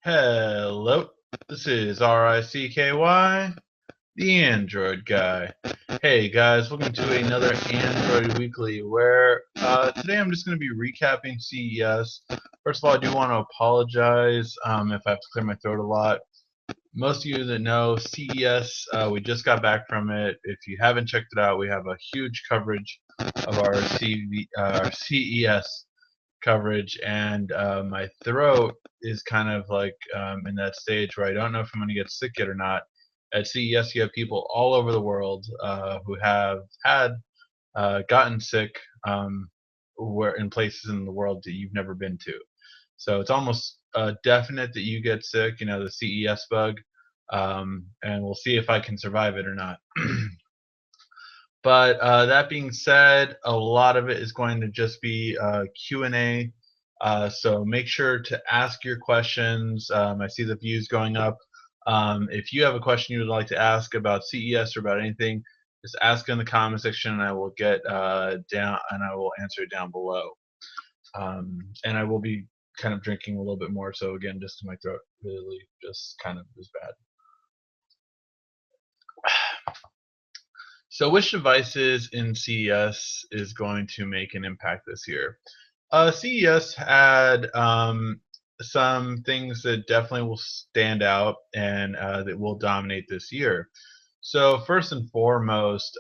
Hello, this is RICKY, the Android guy. Hey guys, welcome to another Android Weekly where today I'm just going to be recapping CES. First of all, I do want to apologize if I have to clear my throat a lot. Most of you that know CES, we just got back from it. If you haven't checked it out, we have a huge coverage of our CES coverage, and my throat is kind of like in that stage where I don't know if I'm going to get sick yet or not. At CES, you have people all over the world who have had gotten sick where in places in the world that you've never been to. So it's almost definite that you get sick, the CES bug, and we'll see if I can survive it or not. But that being said, a lot of it is going to just be Q&A. So make sure to ask your questions. I see the views going up. If you have a question you would like to ask about CES or about anything, just ask in the comment section, and I will get down and I will answer it down below. And I will be kind of drinking a little bit more, so again, just my throat really just kind of is bad. So which devices in CES is going to make an impact this year? CES had some things that definitely will stand out and that will dominate this year. So first and foremost,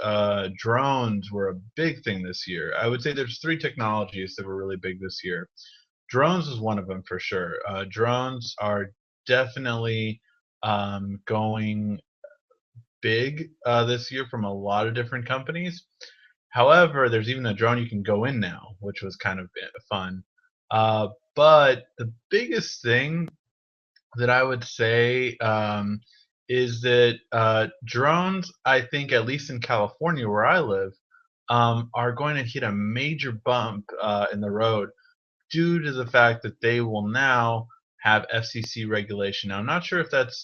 drones were a big thing this year. I would say there's three technologies that were really big this year. Drones is one of them for sure. Drones are definitely going big this year from a lot of different companies. However, there's even a drone you can go in now, which was kind of fun. But the biggest thing that I would say is that drones, I think, at least in California where I live, are going to hit a major bump in the road due to the fact that they will now have FCC regulation. Now, I'm not sure if that's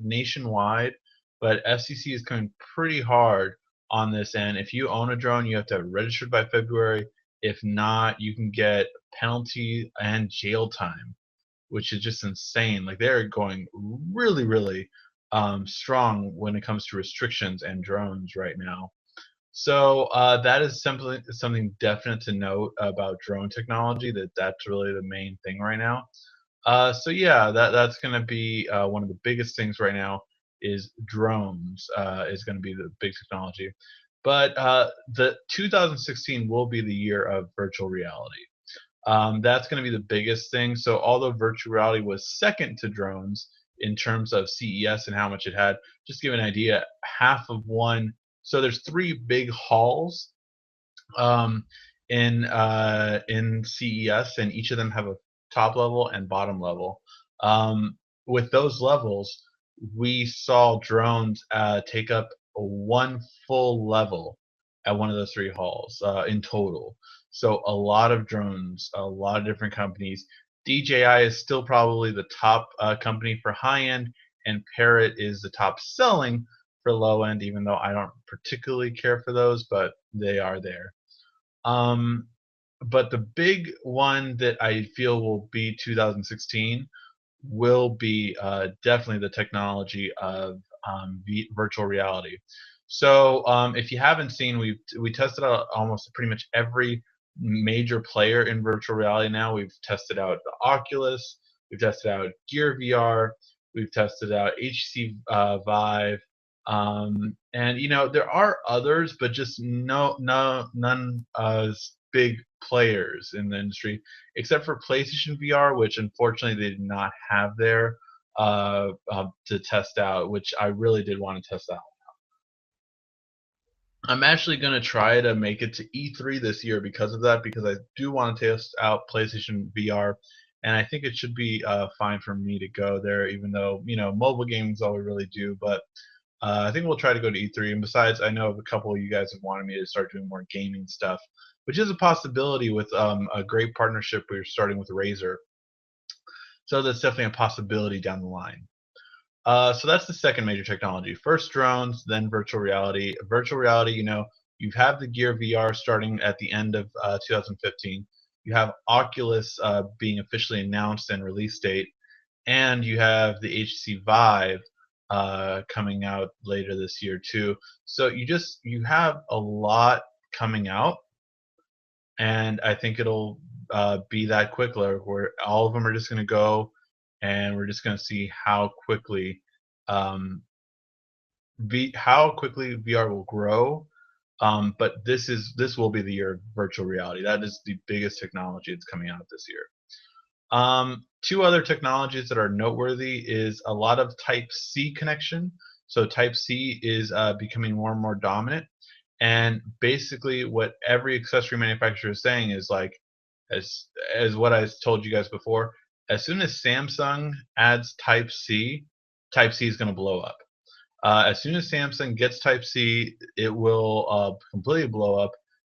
nationwide, but FCC is coming pretty hard on this end. If you own a drone, you have to have it registered by February. If not, you can get penalty and jail time, which is just insane. Like they're going really, really strong when it comes to restrictions and drones right now. So that is something definite to note about drone technology. That's really the main thing right now. So yeah, that's going to be one of the biggest things right now is drones is going to be the big technology. But the 2016 will be the year of virtual reality. That's going to be the biggest thing. So although virtual reality was second to drones in terms of CES and how much it had, just to give an idea, half of one. So there's three big halls um, in CES, and each of them have a top level and bottom level. With those levels, we saw drones take up one full level at one of those three halls in total. So a lot of drones, a lot of different companies. DJI is still probably the top company for high end, and Parrot is the top selling for low end, even though I don't particularly care for those, but they are there. Um, but the big one that I feel will be 2016 will be definitely the technology of virtual reality. So if you haven't seen, we tested out almost pretty much every major player in virtual reality now. We've tested out the Oculus, we've tested out Gear VR, we've tested out HTC Vive, and there are others, but just none as big players in the industry, except for PlayStation VR, which unfortunately they did not have there to test out, which I really did want to test out. I'm actually going to try to make it to E3 this year because of that, because I do want to test out PlayStation VR, and I think it should be fine for me to go there, even though, mobile gaming is all we really do, but I think we'll try to go to E3. And besides, I know a couple of you guys have wanted me to start doing more gaming stuff, which is a possibility with a great partnership we're starting with Razer. So that's definitely a possibility down the line. So that's the second major technology. First drones, then virtual reality. Virtual reality, you have the Gear VR starting at the end of 2015. You have Oculus being officially announced and release date. and you have the HTC Vive coming out later this year too. So you have a lot coming out, and I think it'll be that quick where all of them are just going to go, and we're just going to see um, how quickly VR will grow. But this will be the year of virtual reality. That is the biggest technology that's coming out this year. Two other technologies that are noteworthy is a lot of Type C connection. So Type C is becoming more and more dominant. And basically, what every accessory manufacturer is saying is like, as as what I told you guys before, as soon as Samsung adds Type C is going to blow up. As soon as Samsung gets Type C, it will completely blow up,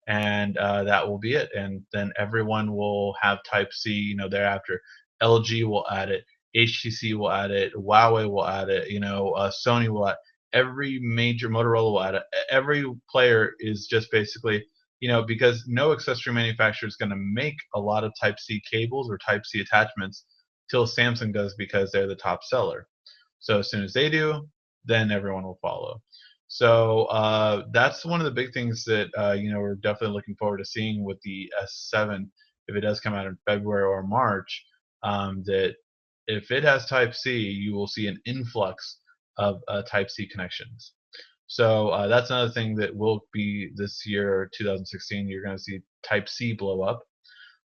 and that will be it. And then everyone will have Type C, thereafter. LG will add it, HTC will add it, Huawei will add it, Sony will add. Every major Motorola will add it. Every player is just basically, because no accessory manufacturer is going to make a lot of Type C cables or Type C attachments till Samsung does because they're the top seller. So as soon as they do, then everyone will follow. So that's one of the big things that we're definitely looking forward to seeing with the S7 if it does come out in February or March. That if it has Type C, you will see an influx of Type C connections. So that's another thing that will be this year, 2016. You're going to see Type C blow up.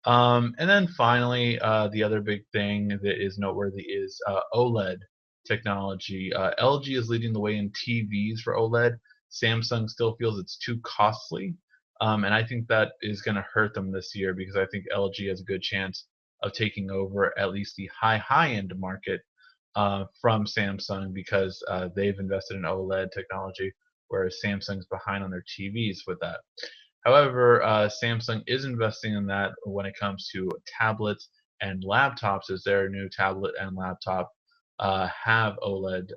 And then finally, the other big thing that is noteworthy is OLED technology. LG is leading the way in TVs for OLED. Samsung still feels it's too costly, and I think that is going to hurt them this year because I think LG has a good chance of taking over at least the high end market from Samsung because they've invested in OLED technology, whereas Samsung's behind on their TVs with that. However, Samsung is investing in that when it comes to tablets and laptops, as their new tablet and laptop have OLED,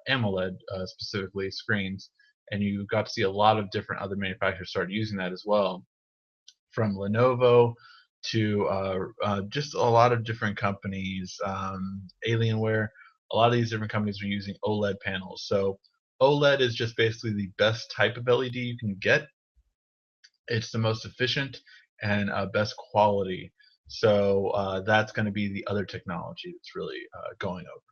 AMOLED specifically screens, and you got to see a lot of different other manufacturers start using that as well, from Lenovo to just a lot of different companies, Alienware. A lot of these different companies are using OLED panels. So OLED is just basically the best type of LED you can get. It's the most efficient and best quality. So that's going to be the other technology that's really going over.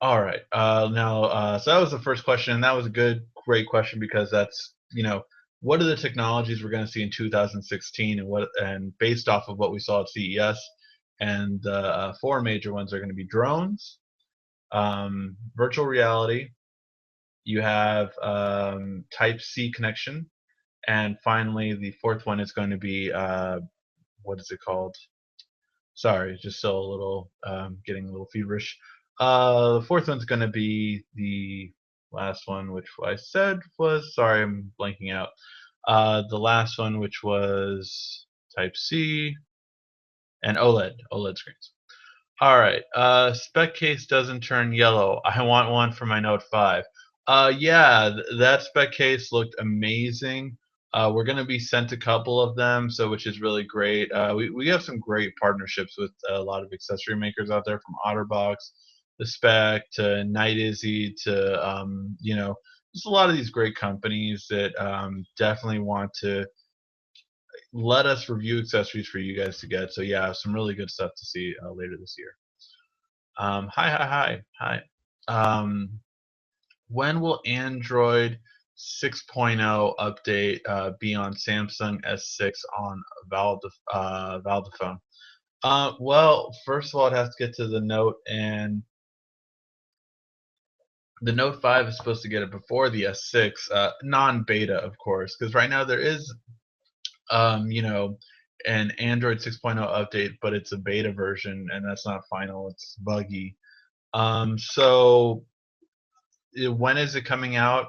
All right. So that was the first question, and that was a great question because that's what are the technologies we're going to see in 2016, and based off of what we saw at CES, and the four major ones are going to be drones, virtual reality. You have Type C connection, and finally the fourth one is going to be what is it called? Sorry, just still a little getting a little feverish. The fourth one's going to be the last one, which I said was, sorry, I'm blanking out. The last one, which was Type C and OLED screens. All right. Spec case doesn't turn yellow. I want one for my Note 5. Yeah, that spec case looked amazing. We're going to be sent a couple of them, so which is really great. We have some great partnerships with a lot of accessory makers out there, from OtterBox, the Spec, to Night Izzy, to just a lot of these great companies that definitely want to let us review accessories for you guys to get. So yeah, some really good stuff to see later this year. Hi. When will Android 6.0 update be on Samsung S6 on Valdaphone? Well, first of all, it has to get to the Note, and the Note 5 is supposed to get it before the S6, non-beta, of course, because right now there is, an Android 6.0 update, but it's a beta version, and that's not final. It's buggy. So when is it coming out?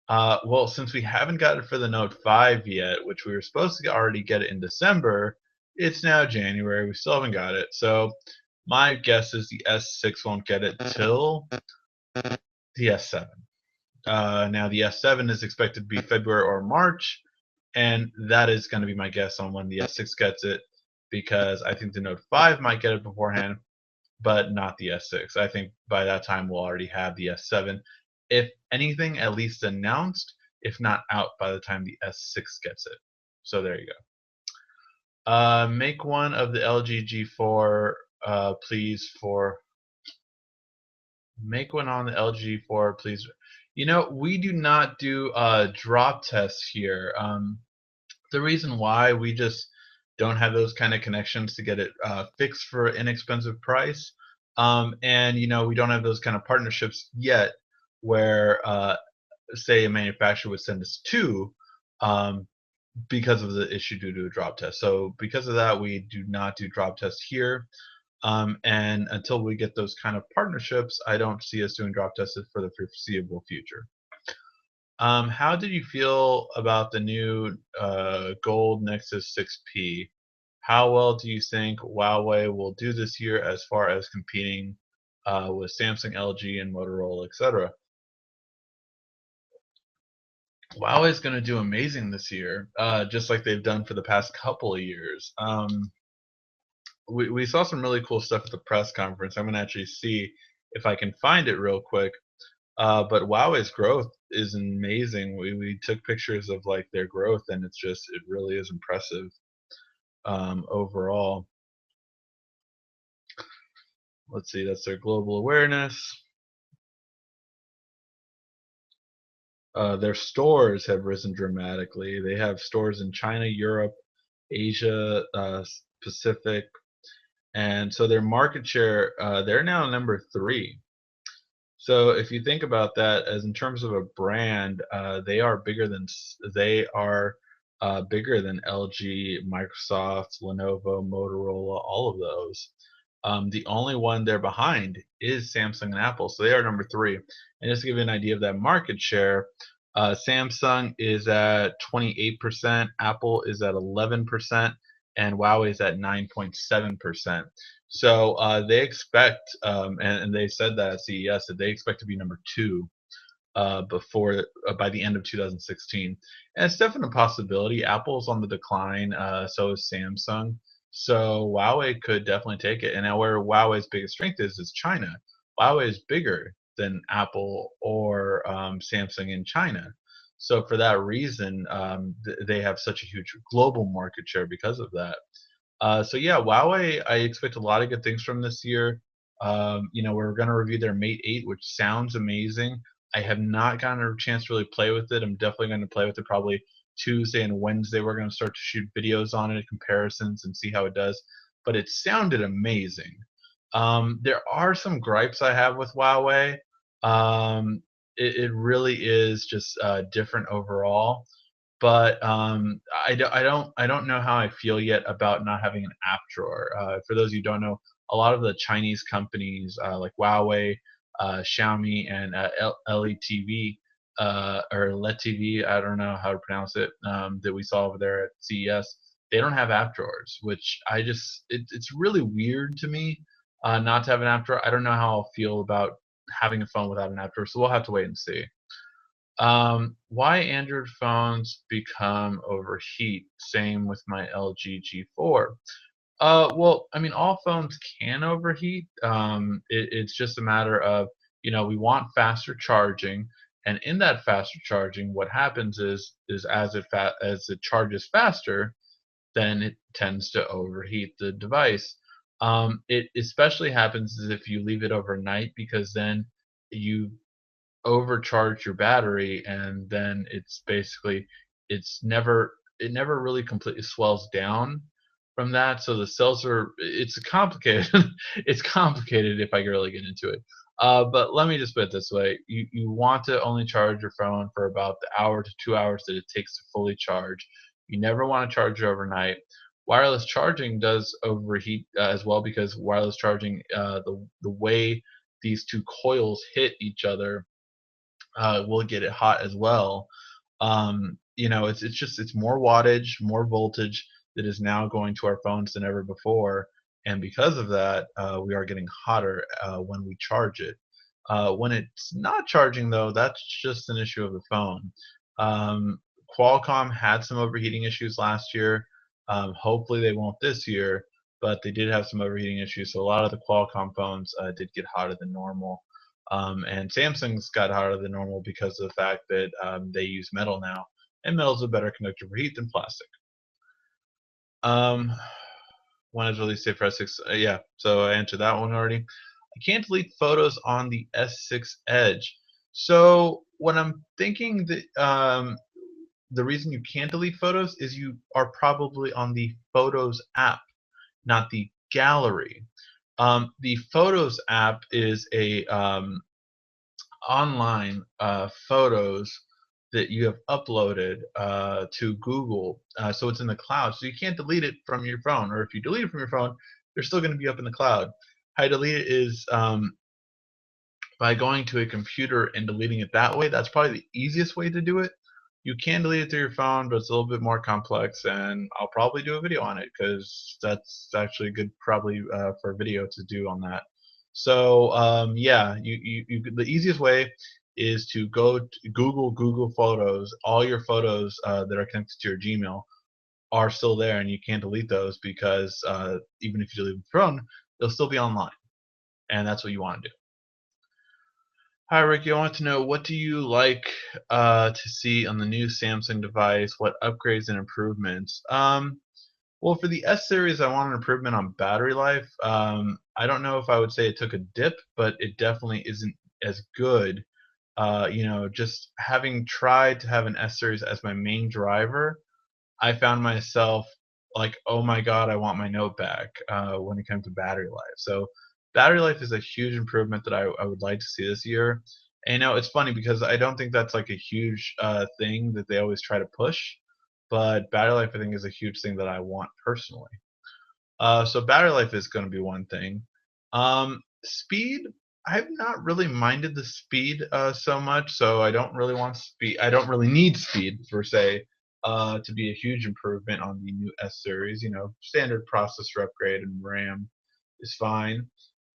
Well, since we haven't got it for the Note 5 yet, which we were supposed to already get it in December, it's now January. We still haven't got it. So my guess is the S6 won't get it till the S7. Now the S7 is expected to be February or March, and that is going to be my guess on when the S6 gets it, because I think the Note 5 might get it beforehand, but not the S6. I think by that time we'll already have the S7. If anything, at least announced, if not out by the time the S6 gets it. So there you go. Make one of the LG G4, please, for make one on the LG G4, please. You know, we do not do drop tests here. The reason why we just don't have those kind of connections to get it fixed for an inexpensive price, and you know, we don't have those kind of partnerships yet, where say a manufacturer would send us two. Because of the issue due to a drop test. So because of that, we do not do drop tests here. And until we get those kind of partnerships, I don't see us doing drop tests for the foreseeable future. How did you feel about the new Gold Nexus 6P? How well do you think Huawei will do this year as far as competing with Samsung, LG, and Motorola, etc.? Huawei is going to do amazing this year, just like they've done for the past couple of years. We saw some really cool stuff at the press conference. I'm going to actually see if I can find it real quick. But Huawei's growth is amazing. We took pictures of like their growth, and it really is impressive overall. Let's see, that's their global awareness. Their stores have risen dramatically. They have stores in China, Europe, Asia, Pacific, and so their market share, they're now number 3. So if you think about that as in terms of a brand, they are bigger than LG, Microsoft, Lenovo, Motorola, all of those. The only one they're behind is Samsung and Apple, so they are number 3. And just to give you an idea of that market share, Samsung is at 28%, Apple is at 11%, and Huawei is at 9.7%. So they expect, and they said that at CES, that they expect to be number 2 before by the end of 2016. And it's definitely a possibility. Apple's on the decline, so is Samsung. So Huawei could definitely take it. And now where Huawei's biggest strength is China. Huawei is bigger than Apple or Samsung in China. So for that reason, they have such a huge global market share because of that. So yeah, Huawei, I expect a lot of good things from this year. You know, we're going to review their Mate 8, which sounds amazing. I have not gotten a chance to really play with it. I'm definitely going to play with it probably Tuesday and Wednesday. We're going to start to shoot videos on it, comparisons, and see how it does. But it sounded amazing. There are some gripes I have with Huawei. It really is just different overall. But I don't know how I feel yet about not having an app drawer. For those of you who don't know, a lot of the Chinese companies like Huawei, Xiaomi, and LETV or LETV, I don't know how to pronounce it, that we saw over there at CES, they don't have app drawers, which it's really weird to me not to have an app drawer. I don't know how I'll feel about having a phone without an app drawer, so we'll have to wait and see. Why Android phones become overheat? Same with my LG G4. Well, I mean, all phones can overheat. It's just a matter of, you know, we want faster charging, and in that faster charging, what happens is as it charges faster, then it tends to overheat the device. It especially happens if you leave it overnight, because then you overcharge your battery, and then it never really completely swells down from that. So the cells it's complicated. It's complicated if I really get into it. But let me just put it this way: you want to only charge your phone for about the hour to 2 hours that it takes to fully charge. You never want to charge it overnight. Wireless charging does overheat as well, because wireless charging, the way these two coils hit each other, will get it hot as well. You know, it's more wattage, more voltage that is now going to our phones than ever before, and because of that, we are getting hotter when we charge it. When it's not charging, though, that's just an issue of the phone. Qualcomm had some overheating issues last year. Hopefully, they won't this year. but they did have some overheating issues. So a lot of the Qualcomm phones did get hotter than normal. And Samsung's got hotter than normal because of the fact that they use metal now, and metal's a better conductor for heat than plastic. Um, when is release date for S6? Yeah, so I answered that one already. I can't delete photos on the S6 Edge. So what I'm thinking that the reason you can't delete photos is you are probably on the Photos app, not the gallery. The Photos app is a online photos that you have uploaded to Google. So it's in the cloud. So you can't delete it from your phone. Or if you delete it from your phone, they're still going to be up in the cloud. How you delete it is by going to a computer and deleting it that way. That's probably the easiest way to do it. You can delete it through your phone, but it's a little bit more complex, and I'll probably do a video on it because that's actually good, probably for video to do on that. So yeah, the easiest way is to go to Google Photos. All your photos that are connected to your Gmail are still there, and you can't delete those because even if you delete them from your phone, they'll still be online, and that's what you want to do. Hi, Ricky. I want to know, what do you like to see on the new Samsung device? What upgrades and improvements? Well, for the S series, I want an improvement on battery life. I don't know if I would say it took a dip, but it definitely isn't as good. Just having tried to have an S series as my main driver, I found myself like, oh my god, I want my note back when it comes to battery life. So battery life is a huge improvement that I would like to see this year. And it's funny because I don't think that's like a huge thing that they always try to push, but battery life I think is a huge thing that I want personally. So battery life is going to be one thing. Speed, I've not really minded the speed so much, so I don't really want speed. I don't really need speed per se to be a huge improvement on the new S series. Standard processor upgrade and RAM is fine.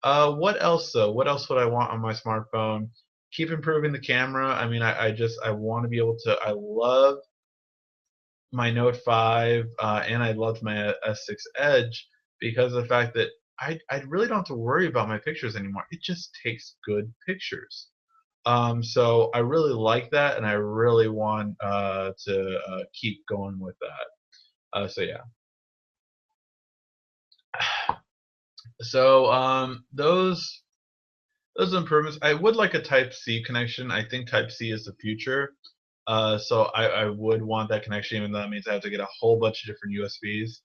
What else though? What else would I want on my smartphone? Keep improving the camera. I mean, I want to be able to. I love my Note 5 and I loved my S6 Edge because of the fact that I really don't have to worry about my pictures anymore. It just takes good pictures. So I really like that, and I really want to keep going with that. So yeah. So those improvements. I would like a Type C connection. I think Type C is the future. So I would want that connection, even though that means I have to get a whole bunch of different USBs.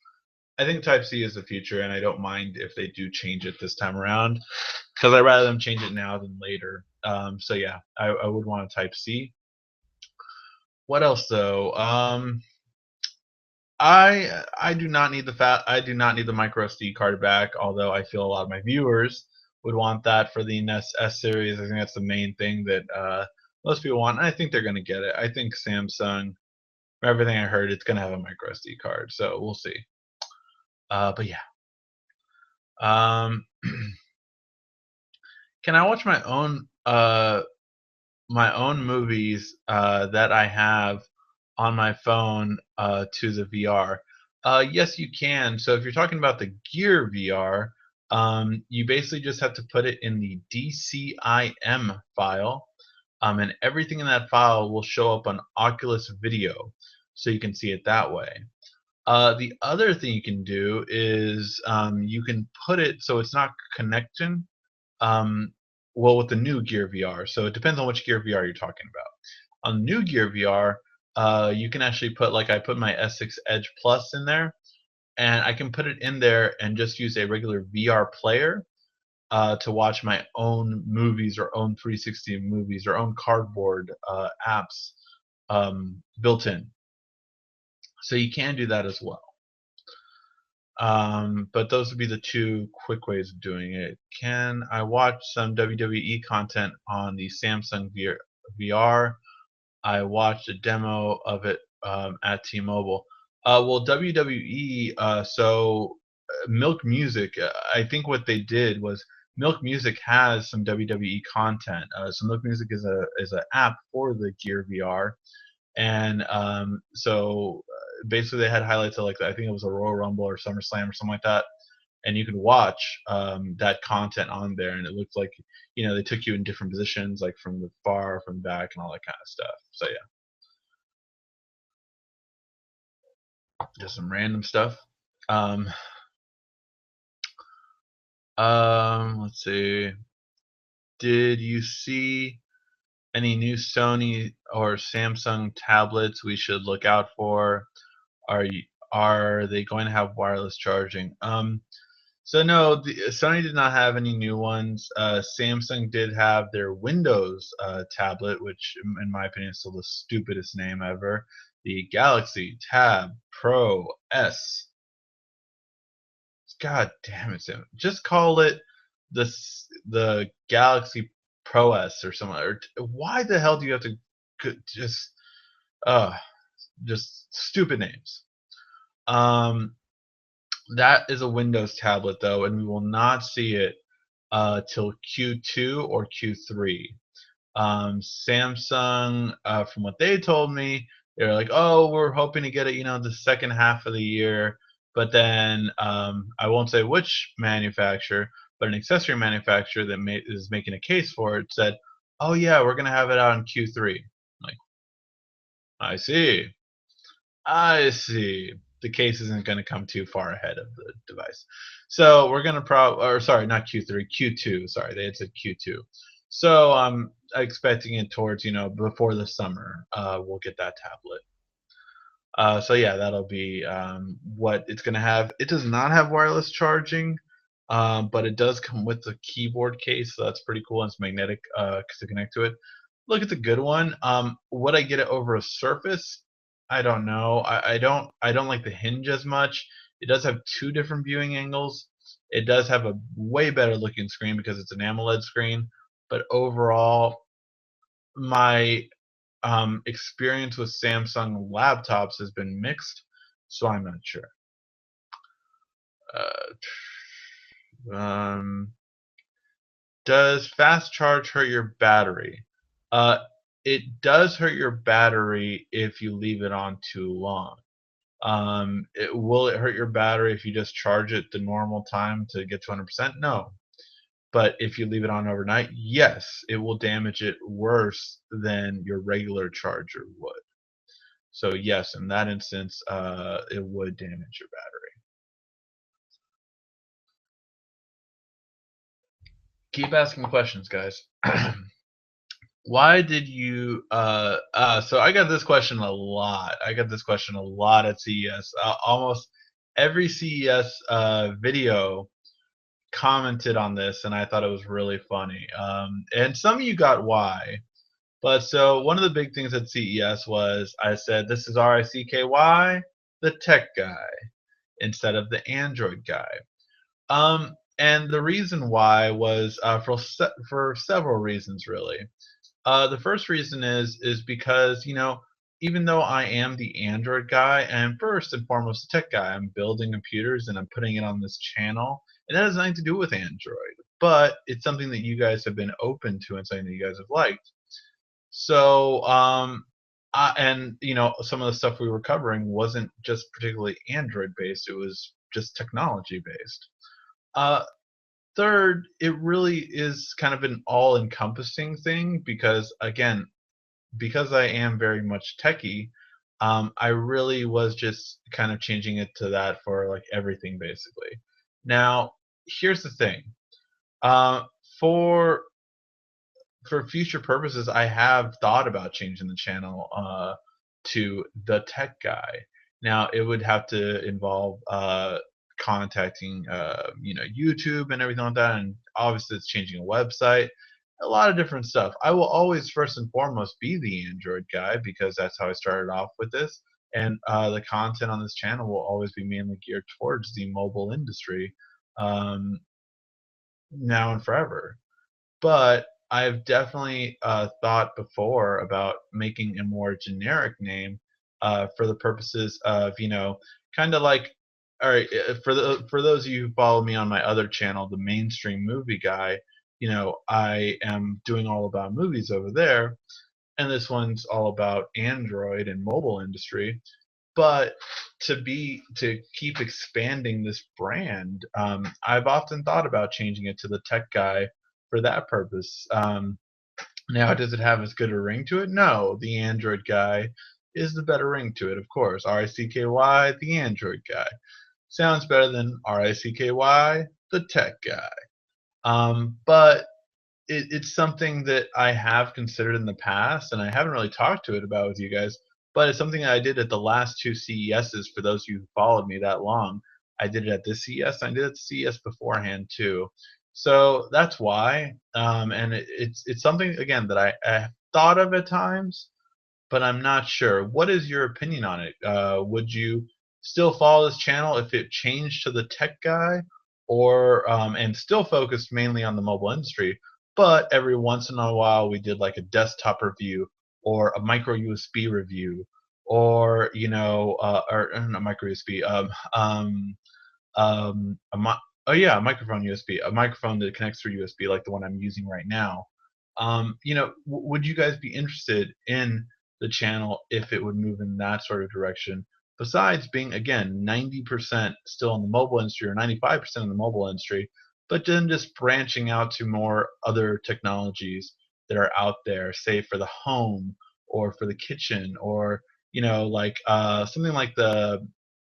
I think Type C is the future, and I don't mind if they do change it this time around, because I'd rather them change it now than later. So yeah, I would want a Type C. What else though? I do not need I do not need the micro SD card back, although I feel a lot of my viewers would want that for the S series. I think that's the main thing that most people want, and I think they're going to get it. I think Samsung, from everything I heard, it's going to have a micro SD card, so we'll see. But yeah. Um, can I watch my own movies that I have on my phone to the VR? Yes, you can. So if you're talking about the Gear VR, you basically just have to put it in the DCIM file, and everything in that file will show up on Oculus Video, so you can see it that way. The other thing you can do is you can put it so it's not connection. Um, well, with the new Gear VR, so it depends on which Gear VR you're talking about. On new Gear VR, you can actually put, like I put my S6 Edge Plus in there, and I can put it in there and just use a regular VR player to watch my own movies or own 360 movies or own cardboard apps built in. So you can do that as well. But those would be the two quick ways of doing it. Can I watch some WWE content on the Samsung VR? I watched a demo of it at T-Mobile. Well, WWE, Milk Music, I think what they did was Milk Music has some WWE content. So Milk Music is an app for the Gear VR, and basically they had highlights of, like, I think it was a Royal Rumble or SummerSlam or something like that, and you can watch that content on there, and it looks like they took you in different positions, like from the far, from the back, and all that kind of stuff. So yeah, just some random stuff. Um, let's see. Did you see any new Sony or Samsung tablets we should look out for? Are you, are they going to have wireless charging? So no, Sony did not have any new ones. Samsung did have their Windows tablet, which, in my opinion, is still the stupidest name ever. The Galaxy Tab Pro S. God damn it, Sam! Just call it the Galaxy Pro S or something. Or why the hell do you have to just uh just stupid names? Um, that is a Windows tablet though, and we will not see it till Q2 or Q3. Samsung, from what they told me, they're like, "Oh, we're hoping to get it, the second half of the year." But then I won't say which manufacturer, but an accessory manufacturer that is making a case for it said, "Oh yeah, we're gonna have it out in Q3." Like, I see. I see. The case isn't going to come too far ahead of the device. So we're going to or sorry, not Q3, Q2. Sorry, they had said Q2. So I'm expecting it towards, before the summer, we'll get that tablet. So yeah, that'll be what it's going to have. It does not have wireless charging, but it does come with the keyboard case, so that's pretty cool. And it's magnetic to connect to it. Look, it's a good one. Would I get it over a Surface? I don't know. I don't like the hinge as much. It does have two different viewing angles. It does have a way better looking screen because it's an AMOLED screen. But overall, my experience with Samsung laptops has been mixed, so I'm not sure. Um, does fast charge hurt your battery? Uh, it does hurt your battery if you leave it on too long. Will it hurt your battery if you just charge it the normal time to get to 100%? No. But if you leave it on overnight, yes, it will damage it worse than your regular charger would. So yes, in that instance, it would damage your battery. Keep asking questions, guys. Why did you so I got this question a lot. I got this question a lot at CES. Almost every CES video commented on this, and I thought it was really funny. And some of you got why. But so one of the big things at CES was I said, "This is RICKY, the tech guy, instead of the Android guy." And the reason why was for several reasons, really. The first reason is because even though I am the Android guy, and first and foremost a tech guy, I'm building computers and I'm putting it on this channel, and that has nothing to do with Android. But it's something that you guys have been open to and something that you guys have liked. So and some of the stuff we were covering wasn't just particularly Android based; it was just technology based. Uh, Third, it really is kind of an all-encompassing thing because, again, because I am very much techie, I really was just kind of changing it to that for like everything basically. Now, here's the thing. Uh, for future purposes, I have thought about changing the channel to the tech guy. Now, it would have to involve contacting, YouTube and everything like that, and obviously, it's changing a website, a lot of different stuff. I will always, first and foremost, be the Android guy because that's how I started off with this, and the content on this channel will always be mainly geared towards the mobile industry, um, now and forever. But I've definitely thought before about making a more generic name for the purposes of, kind of like, all right, for those of you who follow me on my other channel, the mainstream movie guy, I am doing all about movies over there, and this one's all about Android and mobile industry. But to keep expanding this brand, I've often thought about changing it to the tech guy for that purpose. Now, does it have as good a ring to it? No, the Android guy is the better ring to it, of course. RICKY, the Android guy. Sounds better than RICKY, the tech guy. But it's something that I have considered in the past, and I haven't really talked to it about with you guys. But it's something that I did at the last two CESs. For those of you who followed me that long, I did it at this CES. I did it at the CES beforehand too. So that's why. And it's something again that I thought of at times, but I'm not sure. What is your opinion on it? Would you still follow this channel if it changed to the tech guy, or and still focused mainly on the mobile industry, but every once in a while we did like a desktop review or a micro USB review, or or not micro USB, a oh yeah, a microphone USB, a microphone that connects through USB, like the one I'm using right now. Would you guys be interested in the channel if it would move in that sort of direction? Besides being again 90% still in the mobile industry or 95% in the mobile industry, but then just branching out to more other technologies that are out there, say for the home or for the kitchen, or like something like the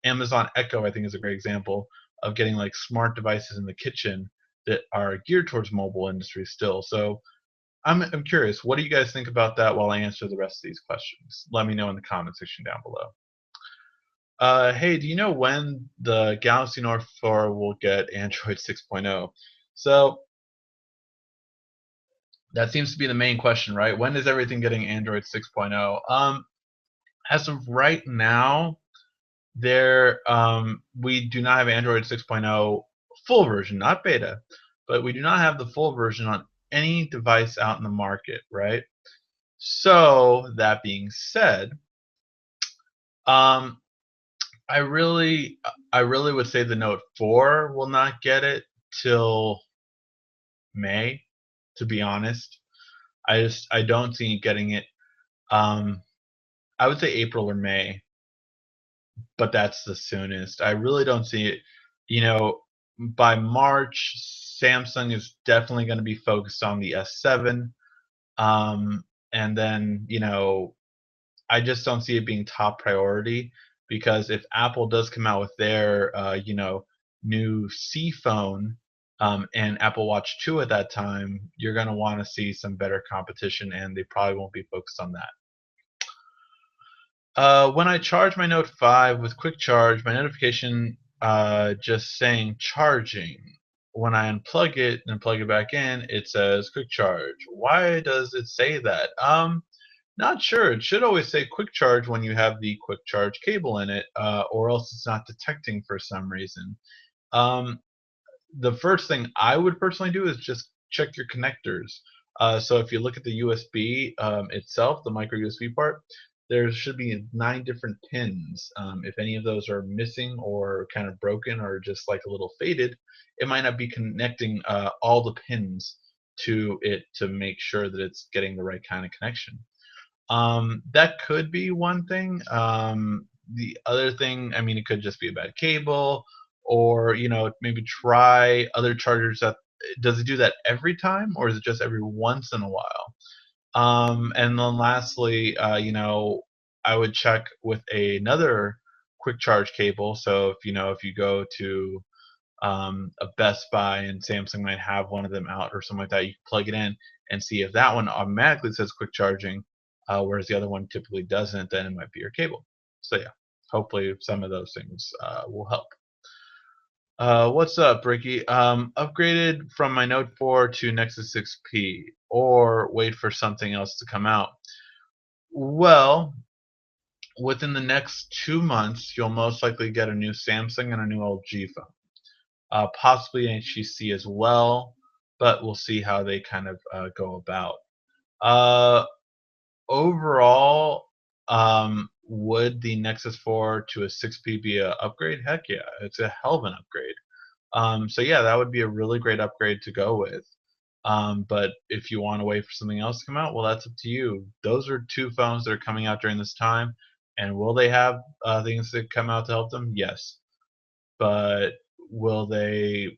Amazon Echo, I think is a great example of getting like smart devices in the kitchen that are geared towards mobile industry still. So I'm curious, what do you guys think about that while I answer the rest of these questions? Let me know in the comment section down below. Hey, do you know when the Galaxy Note 4 will get Android 6.0? So that seems to be the main question, right? When is everything getting Android 6.0? As of right now, we do not have Android 6.0 full version, not beta, but we do not have the full version on any device out in the market, right? So that being said, um, I really, I really would say the Note 4 will not get it till May, to be honest. I don't see it getting it. Um, I would say April or May, but that's the soonest. I really don't see it. By March, Samsung is definitely going to be focused on the S7, um, and then I just don't see it being top priority, because if Apple does come out with their new C phone, and Apple Watch 2 at that time, you're going to want to see some better competition, and they probably won't be focused on that. When I charge my Note 5 with Quick Charge, my notification just saying charging. When I unplug it and plug it back in, it says Quick Charge. Why does it say that? Not sure. It should always say Quick Charge when you have the Quick Charge cable in it, or else it's not detecting for some reason. Um, the first thing I would personally do is just check your connectors. So if you look at the USB itself, the micro USB part, there should be 9 different pins. If any of those are missing or kind of broken or just like a little faded, it might not be connecting all the pins to it to make sure that it's getting the right kind of connection. That could be one thing. The other thing, I mean, it could just be a bad cable, or maybe try other chargers. Does it do that every time, or is it just every once in a while? And then lastly, I would check with another quick charge cable. So if you go to a Best Buy and Samsung might have one of them out or something like that, you can plug it in and see if that one automatically says quick charging, whereas the other one typically doesn't. Then it might be your cable. So yeah, hopefully some of those things will help. What's up, Ricky? Upgraded from my Note 4 to Nexus 6P, or wait for something else to come out. Well, within the next 2 months, you'll most likely get a new Samsung and a new LG phone. Possibly an HTC as well, but we'll see how they kind of go about. Uh, Overall, would the Nexus 4 to a 6P be an upgrade? Heck yeah, it's a hell of an upgrade. So yeah, that would be a really great upgrade to go with. But if you want to wait for something else to come out, well, that's up to you. Those are two phones that are coming out during this time. And will they have things that come out to help them? Yes. But will they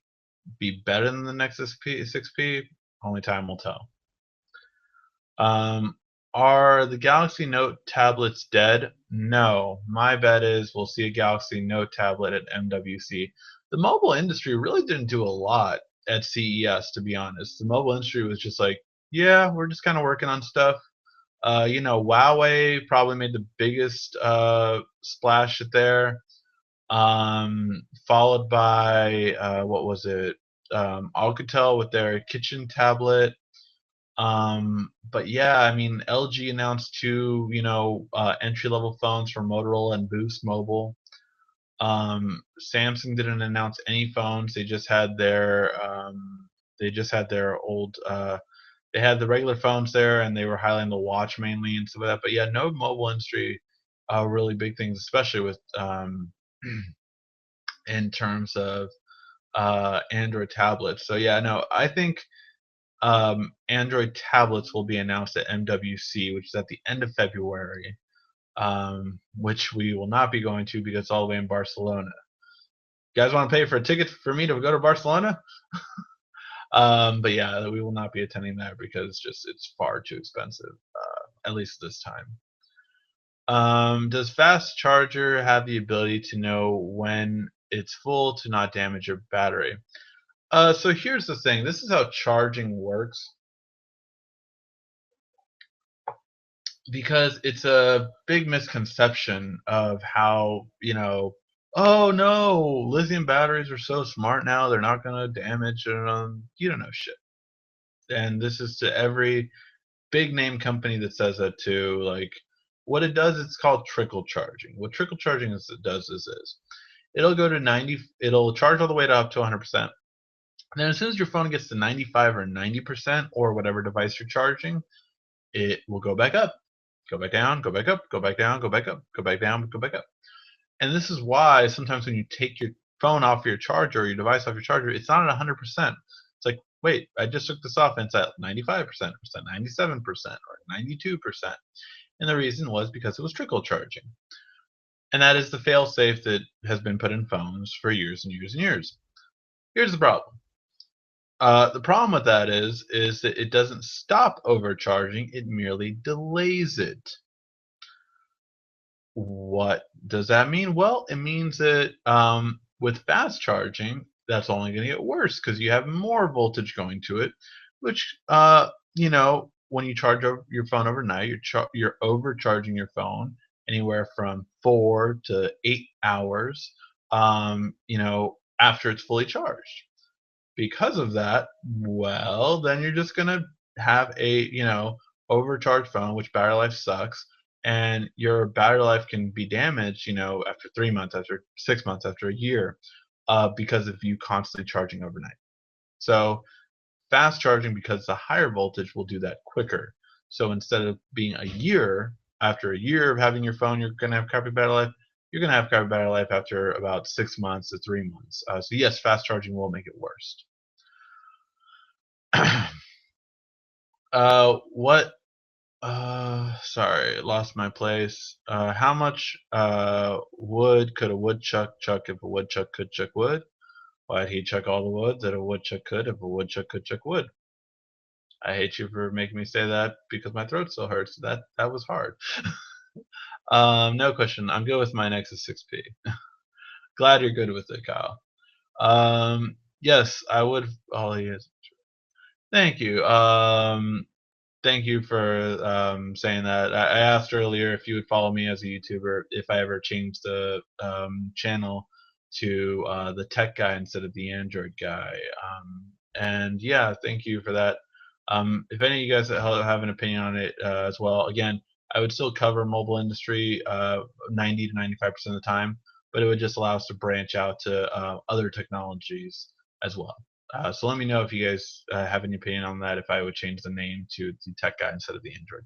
be better than the Nexus 6P? Only time will tell. Are the Galaxy Note tablets dead? No. My bet is we'll see a Galaxy Note tablet at MWC. The mobile industry really didn't do a lot at CES, to be honest. The mobile industry was just like, yeah, we're just kind of working on stuff. Huawei probably made the biggest splash there, followed by what was it? Alcatel with their kitchen tablet. But yeah, I mean, LG announced two, entry level phones from Motorola and Boost Mobile. Samsung didn't announce any phones. They just had their old, they had the regular phones there, and they were highlighting the watch mainly and stuff like that. But yeah, no mobile industry, really big things, especially with, in terms of Android tablets. So yeah, no, I think Android tablets will be announced at MWC, which is at the end of February, which we will not be going to because it's all the way in Barcelona. You guys want to pay for a ticket for me to go to Barcelona? But yeah, we will not be attending that because it's far too expensive, at least this time. Does fast charger have the ability to know when it's full to not damage your battery? So here's the thing. This is how charging works. Because it's a big misconception of how, oh no, lithium batteries are so smart now, they're not going to damage. You don't know shit. And this is to every big name company that says that too. Like, what it does, it's called trickle charging. What trickle charging does is this: it'll go to 90, it'll charge all the way to up to 100%. And then as soon as your phone gets to 95 or 90%, or whatever device you're charging, it will go back up, go back down, go back up, go back down, go back up, go back down, go back up. And this is why sometimes when you take your phone off your charger or your device off your charger, it's not at 100%. It's like, wait, I just took this off and it's at 95%, it's at 97%, or 92%. And the reason was because it was trickle charging. And that is the fail safe that has been put in phones for years and years and years. Here's the problem. The problem with that is that it doesn't stop overcharging, it merely delays it. What does that mean? Well, it means that with fast charging, that's only going to get worse because you have more voltage going to it, which, when you charge your phone overnight, you're overcharging your phone anywhere from 4 to 8 hours, after it's fully charged. Because of that, well, then you're just going to have a, overcharged phone, which battery life sucks, and your battery life can be damaged, after 3 months, after 6 months, after a year, because of you constantly charging overnight. So fast charging, because it's a higher voltage, will do that quicker. So instead of being a year, after a year of having your phone, you're going to have crappy battery life. You're going to have crappy battery life after about 6 months to 3 months. So yes, fast charging will make it worse. What Sorry, lost my place. How much wood could a woodchuck chuck if a woodchuck could chuck wood? Why'd he chuck all the wood that a woodchuck could if a woodchuck could chuck wood? I hate you for making me say that because my throat still hurts. That was hard. No question. I'm good with my Nexus 6P. Glad you're good with it, Kyle. Yes, I would. Oh, yes. Thank you. Thank you for saying that. I asked earlier if you would follow me as a YouTuber if I ever changed the channel to the tech guy instead of the Android guy. And yeah, thank you for that. If any of you guys have an opinion on it as well, again, I would still cover mobile industry 90 to 95% of the time, but it would just allow us to branch out to other technologies as well. So let me know if you guys have any opinion on that, if I would change the name to the tech guy instead of the Android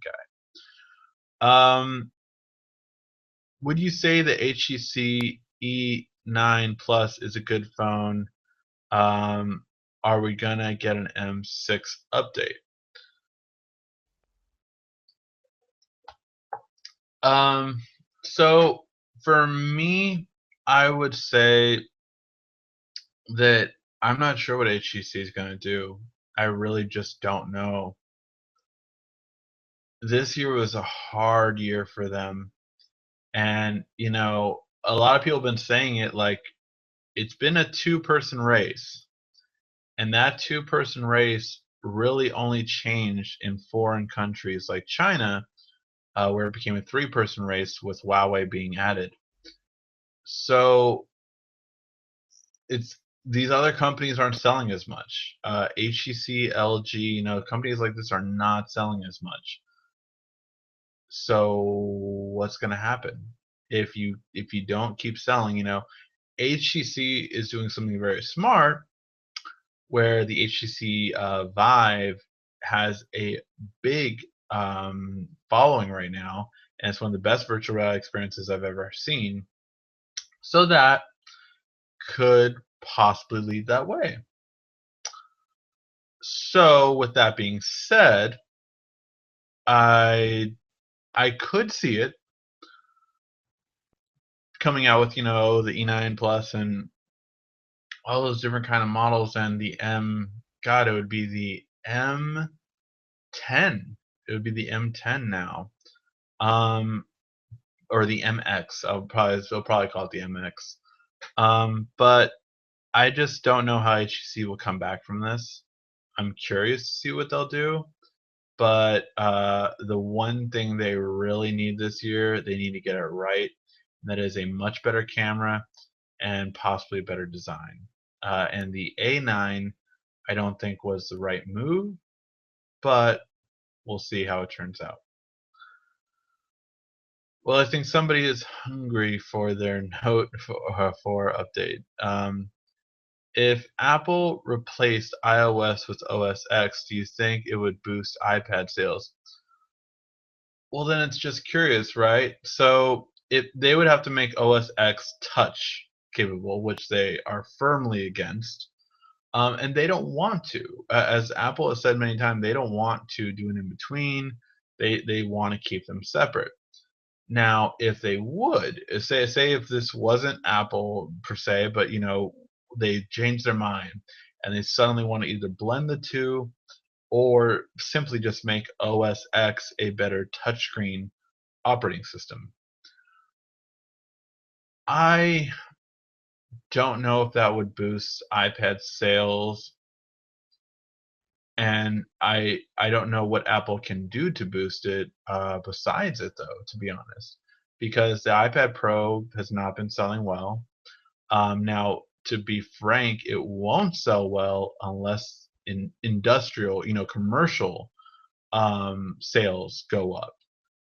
guy. Would you say the HTC E9 Plus is a good phone? Are we gonna get an M6 update? So for me, I would say that I'm not sure what HTC is going to do. I really just don't know. This year was a hard year for them. And, a lot of people have been saying it like it's been a two-person race. And that two-person race really only changed in foreign countries like China, where it became a three-person race with Huawei being added. So it's these other companies aren't selling as much. HTC, LG, companies like this are not selling as much. So what's going to happen if you don't keep selling? HTC is doing something very smart, where the HTC Vive has a big following right now, and it's one of the best virtual reality experiences I've ever seen. So that could possibly lead that way. So with that being said, I I could see it coming out with the E9 Plus and all those different kind of models, and the God, it would be the M10. It would be the M10 now, um, or the MX. They'll probably call it the MX. But I just don't know how HTC will come back from this. I'm curious to see what they'll do. But the one thing they really need this year, they need to get it right. And that is a much better camera and possibly a better design. And the A9, I don't think was the right move, but we'll see how it turns out. Well, I think somebody is hungry for their note for update. If Apple replaced iOS with OS X, do you think it would boost iPad sales? Well, then it's just curious, right? So if they would have to make OS X touch capable, which they are firmly against, and they don't want to. As Apple has said many times, they don't want to do an in between. They want to keep them separate. Now, if they would say if this wasn't Apple per se, but they changed their mind and they suddenly want to either blend the two or simply just make OS X a better touchscreen operating system. I don't know if that would boost iPad sales, and I don't know what Apple can do to boost it besides it, though, to be honest, because the iPad Pro has not been selling well. Now, to be frank, it won't sell well unless in industrial, commercial sales go up,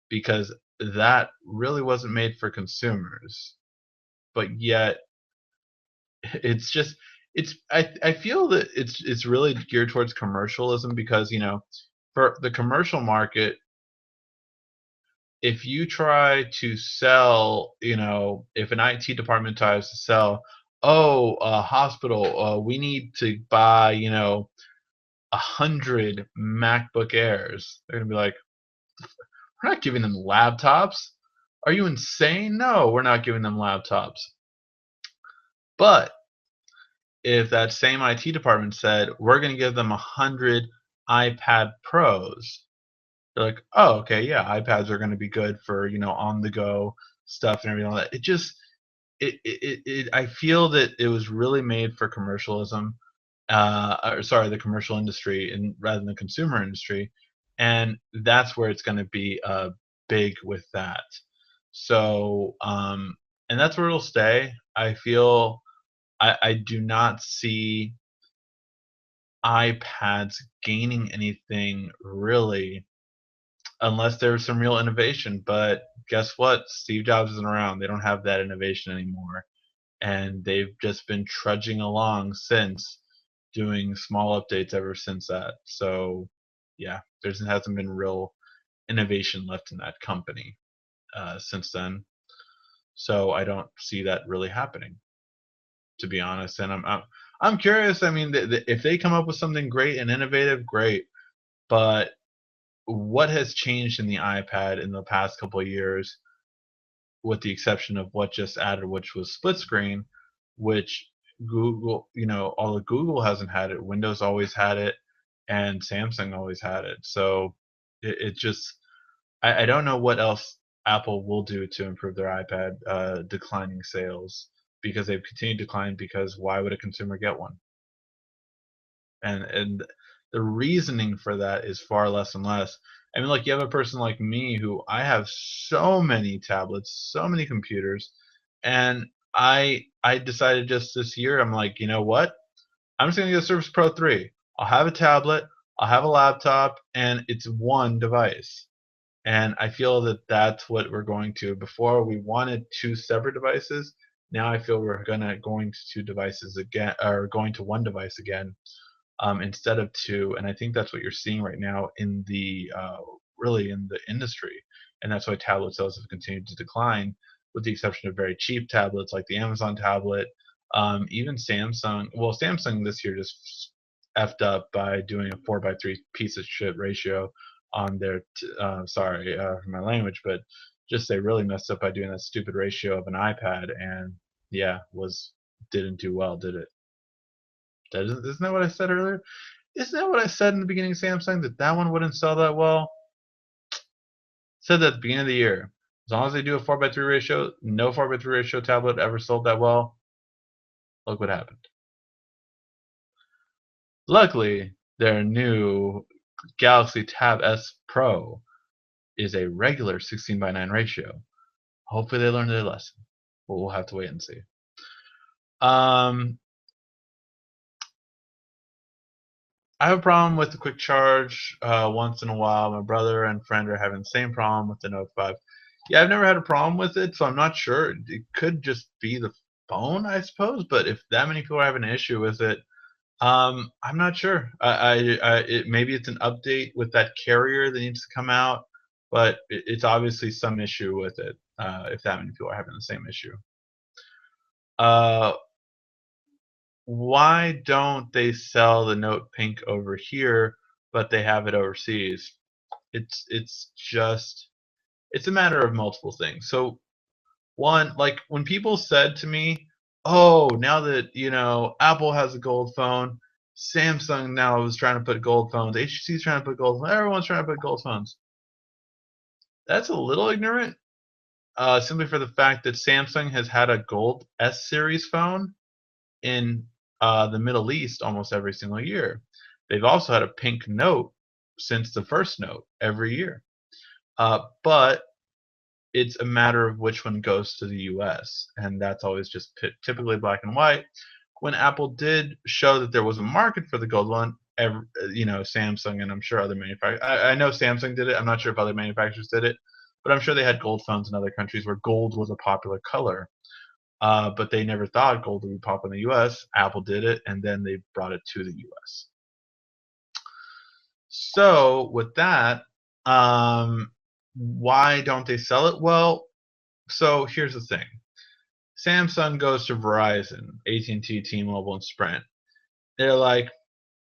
because that really wasn't made for consumers. But yet, it's just I feel that it's really geared towards commercialism, because for the commercial market, if you try to sell, if an IT department tries to sell, oh, a hospital, we need to buy 100 MacBook Airs, they're gonna be like, we're not giving them laptops. Are you insane? No, we're not giving them laptops. But if that same IT department said, we're going to give them 100 iPad Pros, they're like, oh, okay, yeah, iPads are going to be good for, on the go stuff and everything like that. It just, I feel that it was really made for commercialism, or sorry, the commercial industry, and rather than the consumer industry. And that's where it's going to be big with that. So, and that's where it'll stay. I feel I do not see iPads gaining anything really unless there's some real innovation. But guess what? Steve Jobs isn't around. They don't have that innovation anymore. And they've just been trudging along since, doing small updates ever since that. So, yeah, there hasn't been real innovation left in that company since then. So I don't see that really happening, to be honest. And I'm curious. I mean, if they come up with something great and innovative, great. But what has changed in the iPad in the past couple of years? with the exception of what just added, which was split screen, which Google, although Google hasn't had it, Windows always had it, and Samsung always had it. So it just, I don't know what else Apple will do to improve their iPad declining sales, because they've continued to decline, because why would a consumer get one? And the reasoning for that is far less and less. I mean, like, you have a person like me who I have so many tablets, so many computers, and I decided just this year, I'm like, you know what? I'm just gonna get a Surface Pro 3. I'll have a tablet, I'll have a laptop, and it's one device. And I feel that that's what we're going to. Before we wanted two separate devices. Now I feel we're going to two devices again, or going to one device again, instead of two. And I think that's what you're seeing right now in the really in the industry, and that's why tablet sales have continued to decline, with the exception of very cheap tablets like the Amazon tablet. Even Samsung. Well, Samsung this year just effed up by doing a 4:3 piece of shit ratio on their. Sorry for my language, but just they really messed up by doing that stupid ratio of an iPad, and yeah, was didn't do well, did it? Isn't that what I said earlier? Isn't that what I said in the beginning of Samsung, that that one wouldn't sell that well? Said that at the beginning of the year. As long as they do a 4:3 ratio, no 4:3 ratio tablet ever sold that well. Look what happened. Luckily, their new Galaxy Tab S Pro is a regular 16:9 ratio. Hopefully they learned their lesson. But we'll have to wait and see. Um, I have a problem with the quick charge once in a while. My brother and friend are having the same problem with the Note 5. Yeah, I've never had a problem with it, so I'm not sure. It could just be the phone, I suppose. But if that many people are having an issue with it, I'm not sure. Maybe it's an update with that carrier that needs to come out, but it's obviously some issue with it. If that many people are having the same issue. Uh, why don't they sell the Note Pink over here, but they have it overseas? It's just, it's a matter of multiple things. So one, like when people said to me, "Oh, now that Apple has a gold phone, Samsung now is trying to put gold phones, HTC's trying to put gold phones, everyone's trying to put gold phones." That's a little ignorant, simply for the fact that Samsung has had a gold S series phone in the Middle East almost every single year. They've also had a pink Note since the first Note every year. But it's a matter of which one goes to the US, and that's always just typically black and white. When Apple did show that there was a market for the gold one, Samsung and I'm sure other manufacturers. I know Samsung did it. I'm not sure if other manufacturers did it, but I'm sure they had gold phones in other countries where gold was a popular color. But they never thought gold would be popular in the U.S. Apple did it, and then they brought it to the U.S. So with that, why don't they sell it? Well, so here's the thing. Samsung goes to Verizon, AT&T, T-Mobile, and Sprint. They're like,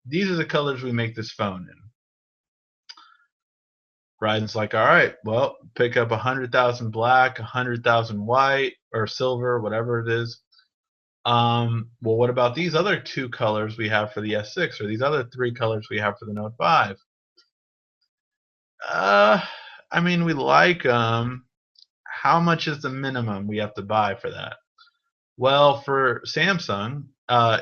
these are the colors we make this phone in. Verizon's like, all right, well, pick up 100,000 black, 100,000 white, or silver, whatever it is. Well, what about these other two colors we have for the S6, or these other three colors we have for the Note 5? Uh, I mean, we like them. How much is the minimum we have to buy for that? Well, for Samsung,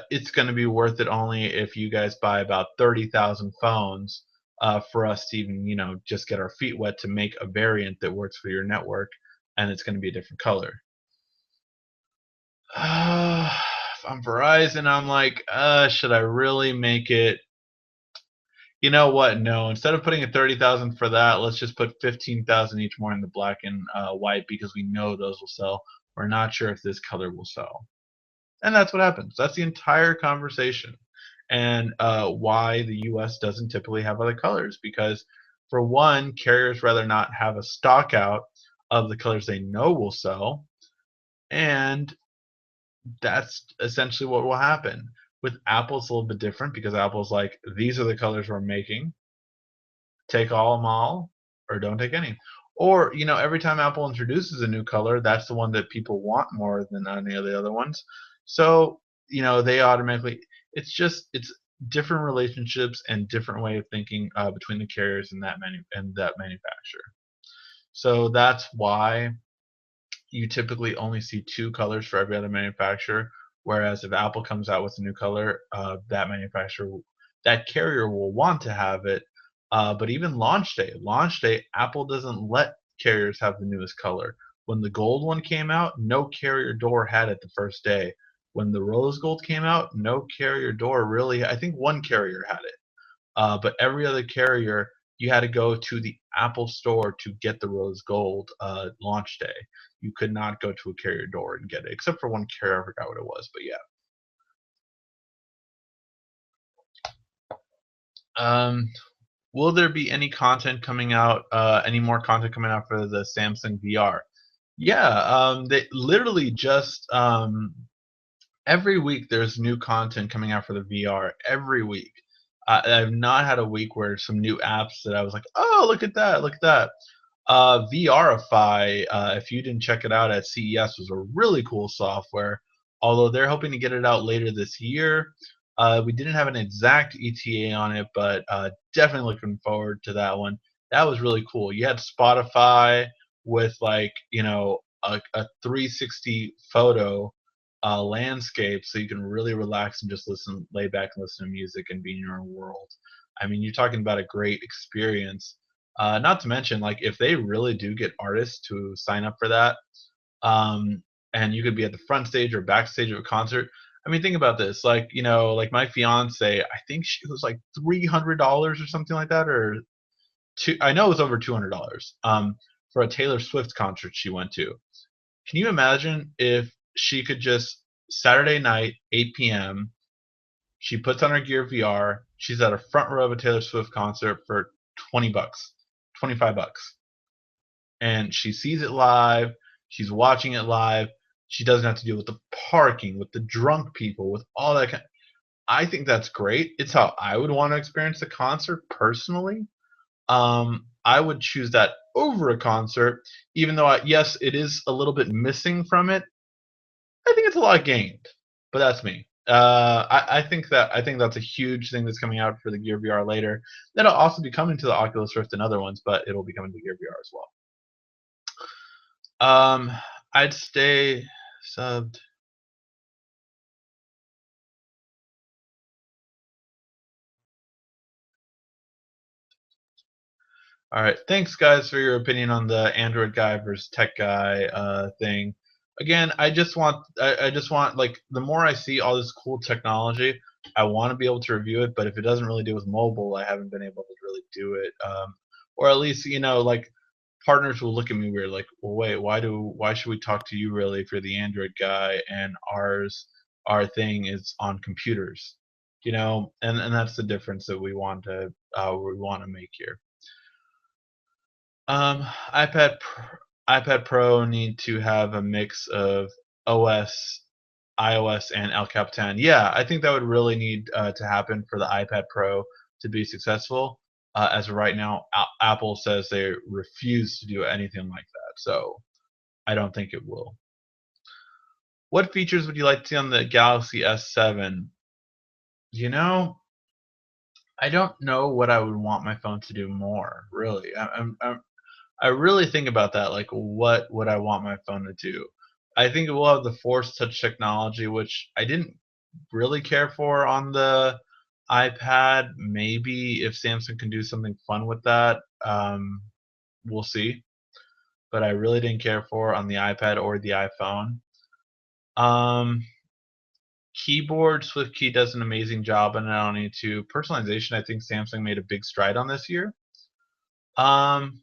it's going to be worth it only if you guys buy about 30,000 phones for us to even, just get our feet wet to make a variant that works for your network, and it's going to be a different color. If I'm Verizon, I'm like, should I really make it? You know what? No. Instead of putting a 30,000 for that, let's just put 15,000 each more in the black and white, because we know those will sell. We're not sure if this color will sell. And that's what happens. That's the entire conversation. And why the US doesn't typically have other colors. Because, for one, carriers rather not have a stock out of the colors they know will sell. And that's essentially what will happen. With Apple, it's a little bit different, because Apple's like, these are the colors we're making. Take all them all, or don't take any. Or, every time Apple introduces a new color, that's the one that people want more than any of the other ones. So, they automatically, it's different relationships and different way of thinking between the carriers and that manufacturer. So that's why you typically only see two colors for every other manufacturer. Whereas if Apple comes out with a new color, that carrier will want to have it. But even launch day, Apple doesn't let carriers have the newest color. When the gold one came out, no carrier door had it the first day. When the rose gold came out, no carrier door really. I think one carrier had it. But every other carrier, you had to go to the Apple store to get the rose gold launch day. You could not go to a carrier door and get it, except for one carrier. I forgot what it was, but yeah. Um, will there be any content coming out? Any more content coming out for the Samsung VR? Yeah, they literally just every week there's new content coming out for the VR every week. I've not had a week where some new apps that I was like, oh, look at that, look at that. VRify, if you didn't check it out at CES, was a really cool software. Although they're hoping to get it out later this year. We didn't have an exact ETA on it, but definitely looking forward to that one. That was really cool. You had Spotify with like a 360 photo landscape, so you can really relax and just lay back and listen to music and be in your own world. I mean, you're talking about a great experience. Not to mention, like, if they really do get artists to sign up for that, and you could be at the front stage or backstage of a concert. I mean, think about this. Like, like my fiance, I think she was like $300 or something like that, or two. I know it was over $200. For a Taylor Swift concert she went to. Can you imagine if she could just Saturday night, 8 p.m. She puts on her Gear VR. She's at a front row of a Taylor Swift concert for $20, $25, and she sees it live. She's watching it live. She doesn't have to deal with the parking, with the drunk people, with all that. I think that's great. It's how I would want to experience a concert personally. I would choose that over a concert, even though yes, it is a little bit missing from it. I think it's a lot gained, but that's me. I think that's a huge thing that's coming out for the Gear VR later. That'll also be coming to the Oculus Rift and other ones, but it'll be coming to Gear VR as well. Um, I'd stay subbed. All right, thanks guys for your opinion on the Android guy versus tech guy thing. Again, I just want, like, the more I see all this cool technology, I want to be able to review it. But if it doesn't really do with mobile, I haven't been able to really do it. Or at least like partners will look at me weird, like, well, wait, why should we talk to you really if you're the Android guy and our thing is on computers, and that's the difference that we want to make here. Um, iPad Pro need to have a mix of OS, iOS, and El Capitan. Yeah, I think that would really need to happen for the iPad Pro to be successful. As of right now, Apple says they refuse to do anything like that, so I don't think it will. What features would you like to see on the Galaxy S7? You know, I don't know what I would want my phone to do more. Really, I really think about that. Like, what would I want my phone to do? I think it will have the Force Touch technology, which I didn't really care for on the iPad. Maybe if Samsung can do something fun with that, we'll see. But I really didn't care for on the iPad or the iPhone. Um, Keyboard, SwiftKey does an amazing job, and I don't need to. Personalization, I think Samsung made a big stride on this year. Um,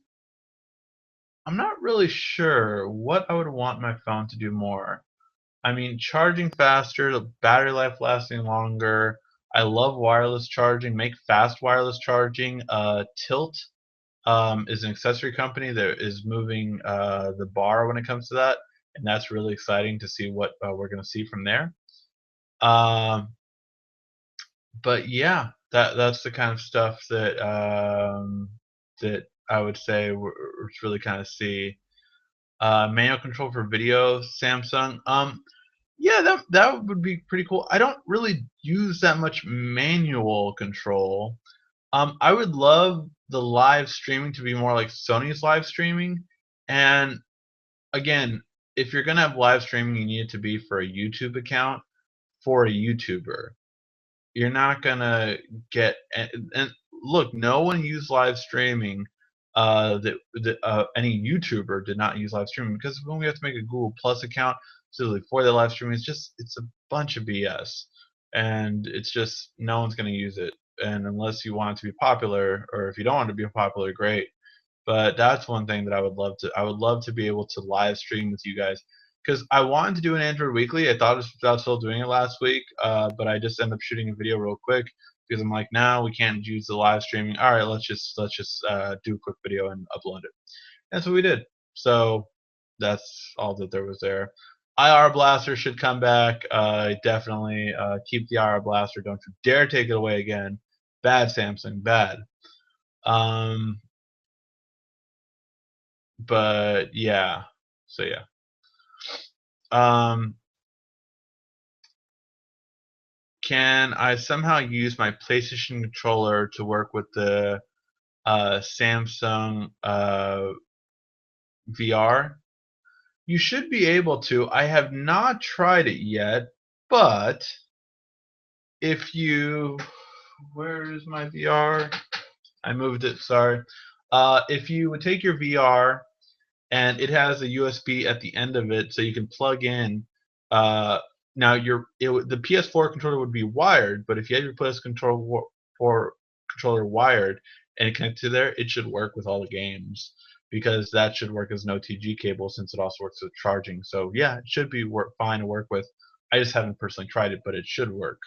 I'm not really sure what I would want my phone to do more. I mean, charging faster, the battery life lasting longer. I love wireless charging. Make fast wireless charging. Tilt is an accessory company that is moving the bar when it comes to that, and that's really exciting to see what we're going to see from there. Um, but yeah, that's the kind of stuff that I would say we're really kind of see. Manual control for video, Samsung. Yeah, that would be pretty cool. I don't really use that much manual control. I would love the live streaming to be more like Sony's live streaming. And again, if you're gonna have live streaming, you need it to be for a YouTube account for a YouTuber. You're not gonna get and look, no one used live streaming. That any YouTuber did not use live streaming because when we have to make a Google Plus account specifically for the live streaming, it's a bunch of BS, and it's just no one's gonna use it. And unless you want it to be popular, or if you don't want it to be popular, great. But that's one thing that I would love to be able to live stream with you guys because I wanted to do an Android Weekly. I thought I was about still doing it last week, but I just ended up shooting a video real quick because I'm like, no, we can't use the live streaming. All right, let's just do a quick video and upload it. That's what we did. So that's all that there was there. IR Blaster should come back. Definitely keep the IR Blaster. Don't you dare take it away again. Bad Samsung, bad. Um, but yeah, so yeah. Um, can I somehow use my PlayStation controller to work with the Samsung VR? You should be able to. I have not tried it yet, but if you, where is my VR? I moved it. Sorry. If you would take your VR and it has a USB at the end of it, so you can plug in. Uh, Now the PS4 controller would be wired, but if you had your PS4 controller wired and connect to there, it should work with all the games because that should work as an OTG cable since it also works with charging. So yeah, it should be fine to work with. I just haven't personally tried it, but it should work.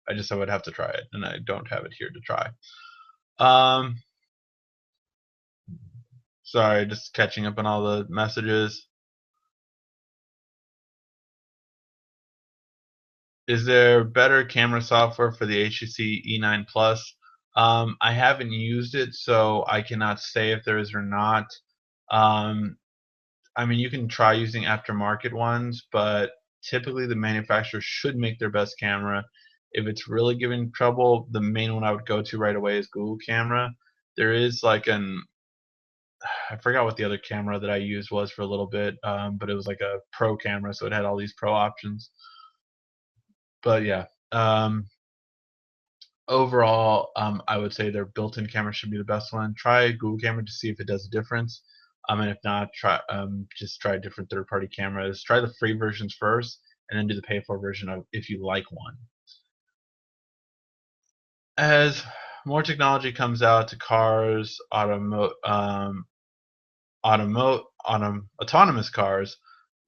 I would have to try it, and I don't have it here to try. Um, Sorry, just catching up on all the messages. Is there better camera software for the HTC E9 Plus? I haven't used it, so I cannot say if there is or not. Um, I mean, you can try using aftermarket ones, but typically the manufacturer should make their best camera. If it's really giving trouble, the main one I would go to right away is Google Camera. There is like I forgot what the other camera that I used was for a little bit, but it was like a pro camera, so it had all these pro options. But yeah, overall, I would say their built-in camera should be the best one. Try Google Camera to see if it does a difference. And if not, just try different third-party cameras. Try the free versions first, and then do the pay-for version of if you like one. As more technology comes out to cars, autonomous cars,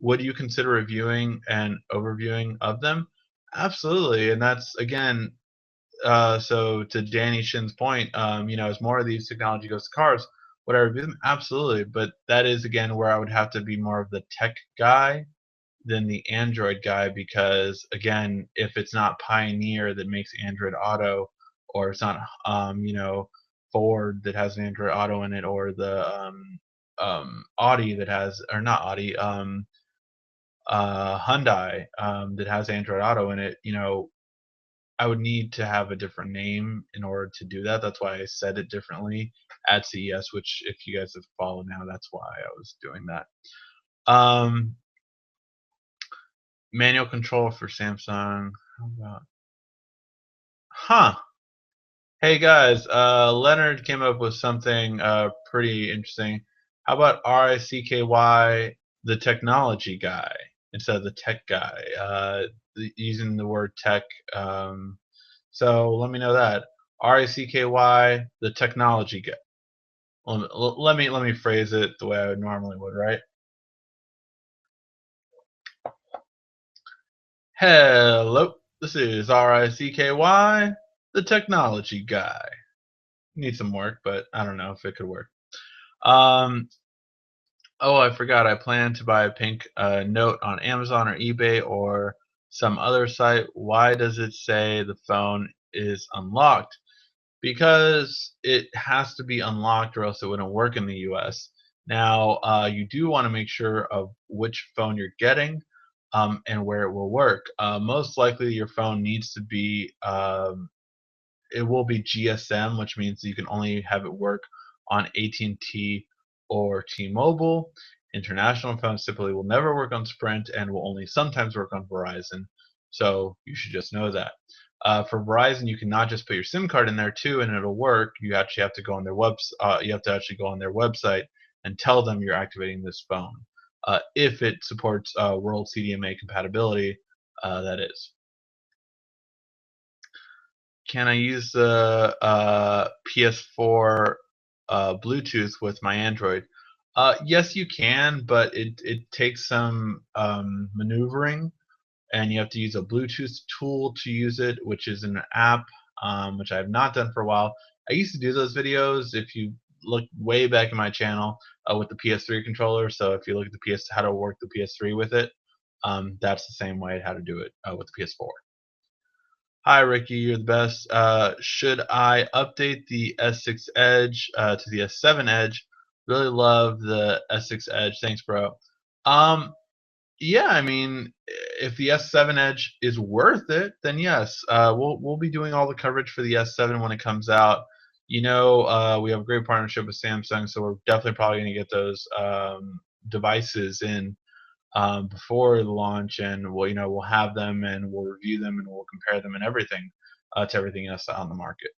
would you consider reviewing and overviewing of them? Absolutely, and that's again so to Danny Shin's point, as more of these technology goes to cars, would I review them? Absolutely, but that is again where I would have to be more of the tech guy than the Android guy because again, if it's not Pioneer that makes Android Auto, or it's not Ford that has an Android Auto in it, or the Audi that has, or not Audi, Hyundai that has Android Auto in it, I would need to have a different name in order to do that. That's why I said it differently at CES, which if you guys have followed now, that's why I was doing that. Um, Manual control for Samsung. How about, huh? Hey guys, Leonard came up with something pretty interesting. How about RICKY, the technology guy, instead of the tech guy? Using the word tech. So let me know that. RICKY, the technology guy. Let me phrase it the way I would normally would, right? Hello, this is RICKY, the technology guy. Need some work, but I don't know if it could work. Um, oh, I forgot. I plan to buy a pink note on Amazon or eBay or some other site. Why does it say the phone is unlocked? because it has to be unlocked or else it wouldn't work in the US. Now, you do want to make sure of which phone you're getting and where it will work. Most likely, your phone needs to be it will be GSM, which means you can only have it work on AT&T or T-Mobile. International phones typically will never work on Sprint and will only sometimes work on Verizon. So you should just know that. For Verizon, you can not just put your SIM card in there too, and it'll work. You actually have to go on their you have to actually go on their website and tell them you're activating this phone. If it supports World CDMA compatibility, that is. Can I use the PS4 Bluetooth with my Android? Yes, you can, but it takes some maneuvering, and you have to use a Bluetooth tool to use it, which is an app, which I have not done for a while. I used to do those videos. If you look way back in my channel with the PS3 controller, so if you look at the how to work the PS3 with it, that's the same way how to do it with the PS4. Hi, Ricky. You're the best. Should I update the S6 Edge to the S7 Edge? Really love the S6 Edge. Thanks, bro. Um, yeah, I mean, if the S7 Edge is worth it, then yes. We'll be doing all the coverage for the S7 when it comes out. We have a great partnership with Samsung, so we're definitely probably going to get those devices in before the launch, and we'll have them and we'll review them and we'll compare them and everything to everything else on the market.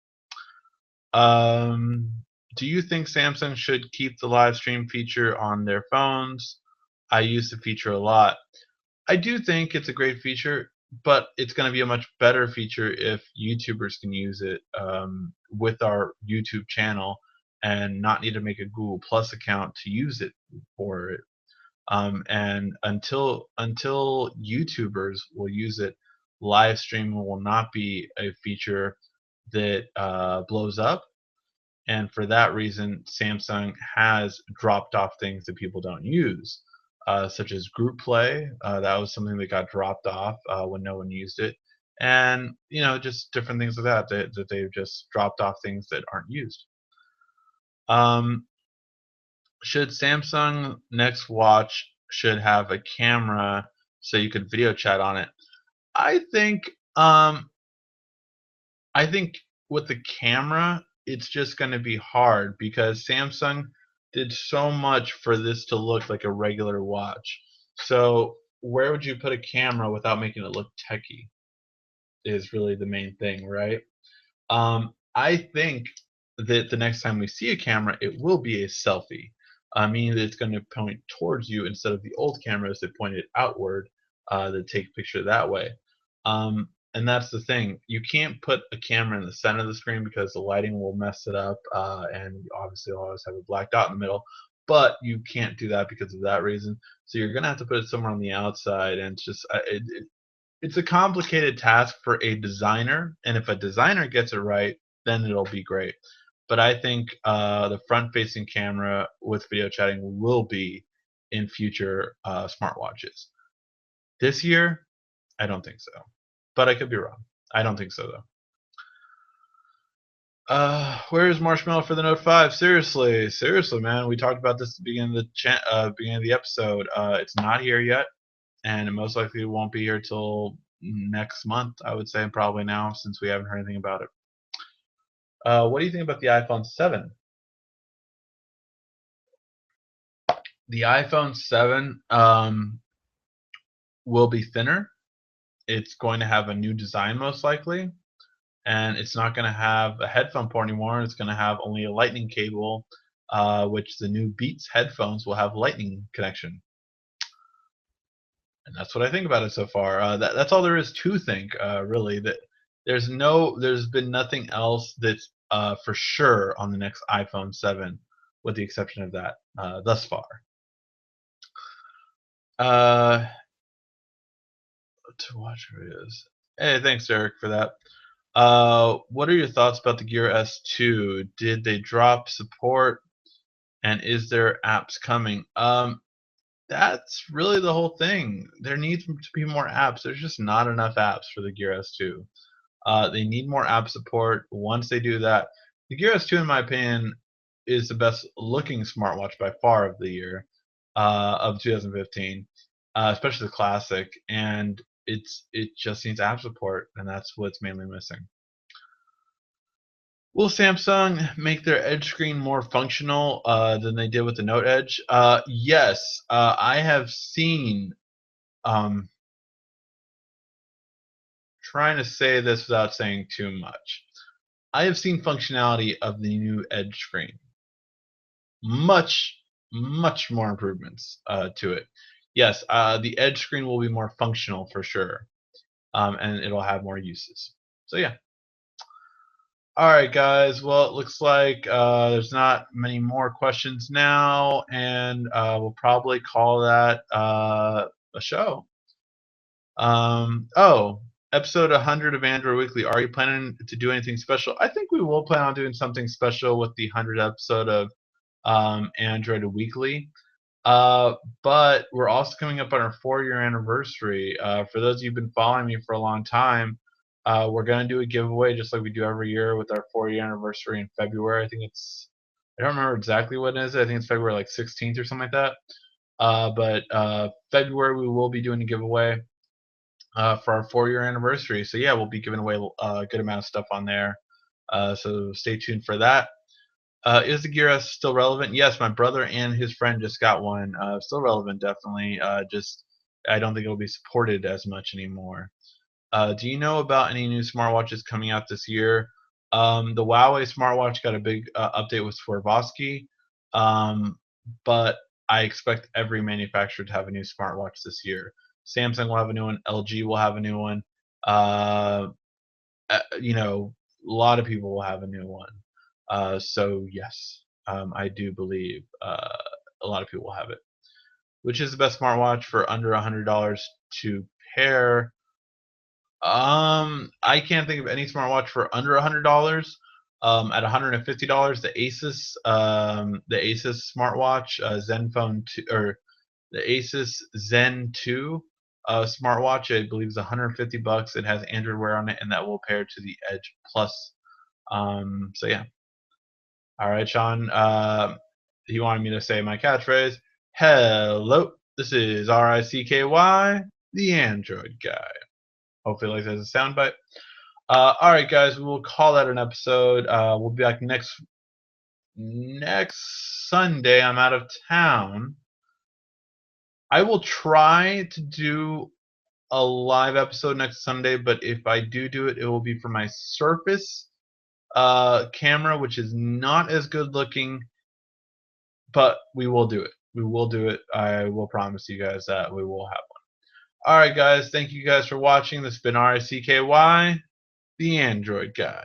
Um, do you think Samsung should keep the live stream feature on their phones? I use the feature a lot. I do think it's a great feature, but it's going to be a much better feature if YouTubers can use it with our YouTube channel and not need to make a Google Plus account to use it for it. And until YouTubers will use it, live streaming will not be a feature that blows up. And for that reason, Samsung has dropped off things that people don't use, such as group play. That was something that got dropped off when no one used it, and just different things like that they've just dropped off things that aren't used. Um, should Samsung next watch should have a camera so you could video chat on it? I think um I think with the camera it's just going to be hard because Samsung did so much for this to look like a regular watch. So where would you put a camera without making it look techy is really the main thing, right? I think that the next time we see a camera, it will be a selfie, meaning that it's going to point towards you instead of the old cameras that pointed outward that take a picture that way. And that's the thing. You can't put a camera in the center of the screen because the lighting will mess it up, and obviously you'll always have a black dot in the middle. But you can't do that because of that reason. So you're gonna have to put it somewhere on the outside, and it's just it's a complicated task for a designer, and if a designer gets it right, then it'll be great. But I think the front-facing camera with video chatting will be in future smartwatches. This year, I don't think so, but I could be wrong. I don't think so though. Where's Marshmallow for the Note 5? Seriously, seriously, man. We talked about this at the beginning of beginning of the episode. It's not here yet, and it most likely won't be here till next month. I would say probably now, since we haven't heard anything about it. What do you think about the iPhone 7? The iPhone 7 will be thinner. It's going to have a new design most likely, and it's not going to have a headphone port anymore. It's going to have only a lightning cable, which the new Beats headphones will have lightning connection. And that's what I think about it so far. That's all there is to think, really. That there's been nothing else that's for sure on the next iPhone 7, with the exception of that thus far. To watch videos. Hey, thanks, Eric, for that. What are your thoughts about the Gear S2? Did they drop support, and is there apps coming? That's really the whole thing. There needs to be more apps. There's just not enough apps for the Gear S2. They need more app support. Once they do that, the Gear S2, in my opinion, is the best looking smartwatch by far of the year of 2015, especially the classic. And it just needs app support, and that's what's mainly missing. Will Samsung make their edge screen more functional than they did with the Note Edge? Yes, I have seen. Um, trying to say this without saying too much. I have seen functionality of the new Edge screen. Much, much more improvements to it. Yes, the Edge screen will be more functional for sure, and it'll have more uses. So yeah. All right, guys. Well, it looks like there's not many more questions now, and we'll probably call that a show. Oh, episode 100 of Android Weekly. Are you planning to do anything special? I think we will plan on doing something special with the 100th episode of Android Weekly. Uh, but we're also coming up on our 4-year anniversary. For those of you who've been following me for a long time, we're going to do a giveaway just like we do every year with our 4-year anniversary in February. I don't remember exactly what it is. I think it's February like 16th or something like that. But February we will be doing a giveaway for our 4-year anniversary. So yeah, we'll be giving away a good amount of stuff on there. So stay tuned for that. Is the Gear S still relevant? Yes, my brother and his friend just got one. Still relevant, definitely. Just I don't think it'll be supported as much anymore. Do you know about any new smartwatches coming out this year? The Huawei smartwatch got a big update with Swarovski, but I expect every manufacturer to have a new smartwatch this year. Samsung will have a new one. LG will have a new one. You know, a lot of people will have a new one. So yes, I do believe a lot of people will have it. Which is the best smartwatch for under $100 to pair? I can't think of any smartwatch for under $100. At $150, the Asus smartwatch, Zenfone 2, or the Asus Zen 2 smartwatch, I believe is 150 bucks. It has Android Wear on it, and that will pair to the Edge Plus. So yeah. All right, Sean. He wanted me to say my catchphrase. Hello, this is RICKY, the Android guy. Hopefully, like that as a soundbite. All right, guys, we will call that an episode. We'll be back next Sunday. I'm out of town. I will try to do a live episode next Sunday, but if I do it, it will be for my Surface camera, which is not as good looking, but we will do it. We will do it. I will promise you guys that we will have one. All right, guys. Thank you guys for watching. This has been RICKY, the Android guy.